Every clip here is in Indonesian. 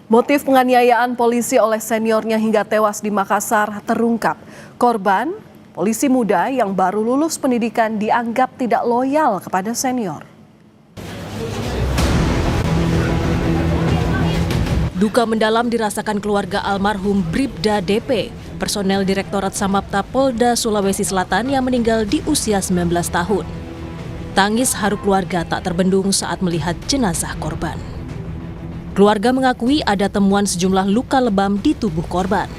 Motif penganiayaan polisi oleh seniornya hingga tewas di Makassar terungkap. Korban, polisi muda yang baru lulus pendidikan dianggap tidak loyal kepada senior. Duka mendalam dirasakan keluarga almarhum Bribda DP, personel Direktorat Samapta Polda Sulawesi Selatan yang meninggal di usia 19 tahun. Tangis haru keluarga tak terbendung saat melihat jenazah korban. Keluarga mengakui ada temuan sejumlah luka lebam di tubuh korban.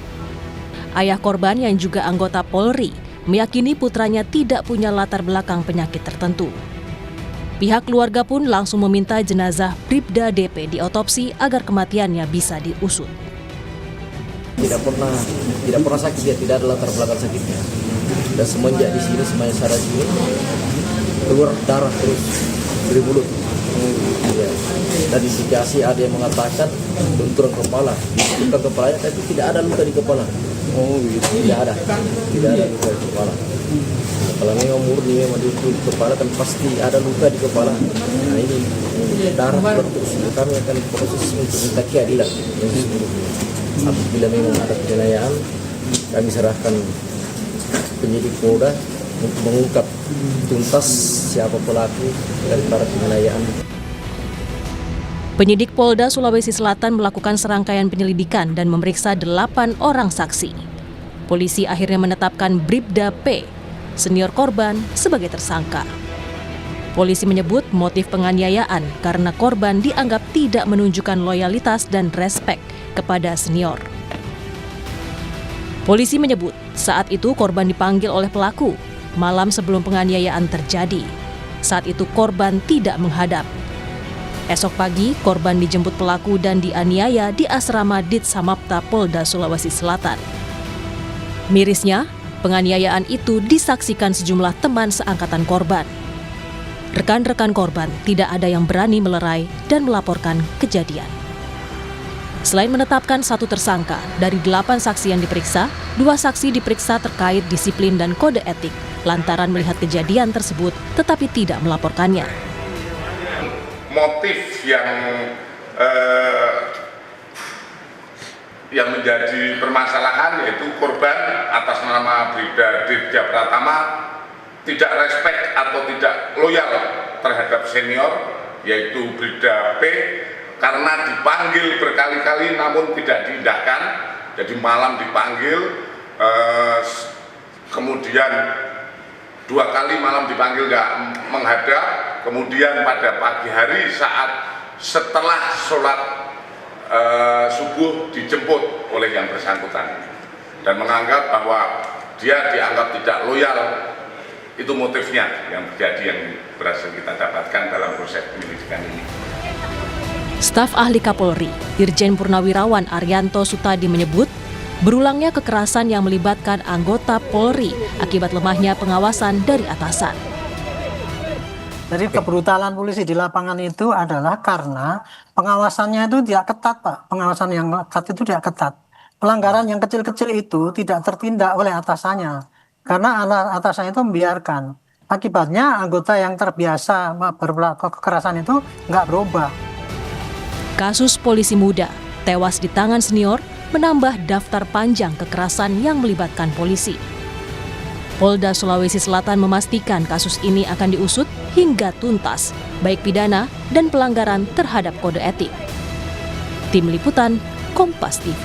Ayah korban yang juga anggota Polri meyakini putranya tidak punya latar belakang penyakit tertentu. Pihak keluarga pun langsung meminta jenazah Bribda DP diotopsi agar kematiannya bisa diusut. Tidak pernah sakit, dia tidak ada latar belakang sakitnya. Dan semenjak di sini semuanya sadar ini keluar darah terus dari mulut. Ya. Dan indikasi ada yang mengatakan benturan kepala, bukan kepalanya, tapi tidak ada luka di kepala. Tidak ada luka di kepala. Kalau memang murni memang di kepala kan pasti ada luka di kepala. Nah ini darah terus. Kami akan proses untuk minta keadilan. Apabila memang ada penganiayaan, kami serahkan penyidik Polda untuk mengungkap tuntas siapa pelaku daripada penganiayaan. Penyidik Polda Sulawesi Selatan melakukan serangkaian penyelidikan dan memeriksa 8 orang saksi. Polisi akhirnya menetapkan Bribda P, senior korban, sebagai tersangka. Polisi menyebut motif penganiayaan karena korban dianggap tidak menunjukkan loyalitas dan respek kepada senior. Polisi menyebut saat itu korban dipanggil oleh pelaku malam sebelum penganiayaan terjadi. Saat itu korban tidak menghadap. Esok pagi, korban dijemput pelaku dan dianiaya di asrama Dit Samapta Polda Sulawesi Selatan. Mirisnya, penganiayaan itu disaksikan sejumlah teman seangkatan korban. Rekan-rekan korban tidak ada yang berani melerai dan melaporkan kejadian. Selain menetapkan 1 tersangka, dari 8 saksi yang diperiksa, 2 saksi diperiksa terkait disiplin dan kode etik lantaran melihat kejadian tersebut tetapi tidak melaporkannya. Motif yang menjadi permasalahan yaitu korban atas nama Bribda Dirja Pratama tidak respek atau tidak loyal terhadap senior yaitu Bribda P karena dipanggil berkali-kali namun tidak diindahkan. Jadi malam dipanggil, kemudian 2 kali malam dipanggil nggak menghadap, kemudian pada pagi hari saat setelah sholat subuh dijemput oleh yang bersangkutan dan menganggap bahwa dia dianggap tidak loyal. Itu motifnya yang terjadi yang berhasil kita dapatkan dalam proses penyelidikan ini. Staf ahli Kapolri, Irjen Purnawirawan Arianto Sutadi menyebut berulangnya kekerasan yang melibatkan anggota Polri akibat lemahnya pengawasan dari atasan. Jadi kebrutalan polisi di lapangan itu adalah karena pengawasannya itu tidak ketat, Pak. Pengawasan yang ketat itu tidak ketat. Pelanggaran yang kecil-kecil itu tidak tertindak oleh atasannya. Karena atasannya itu membiarkan. Akibatnya anggota yang terbiasa berperilaku kekerasan itu nggak berubah. Kasus polisi muda tewas di tangan senior menambah daftar panjang kekerasan yang melibatkan polisi. Polda Sulawesi Selatan memastikan kasus ini akan diusut hingga tuntas, baik pidana dan pelanggaran terhadap kode etik. Tim Liputan, Kompas TV.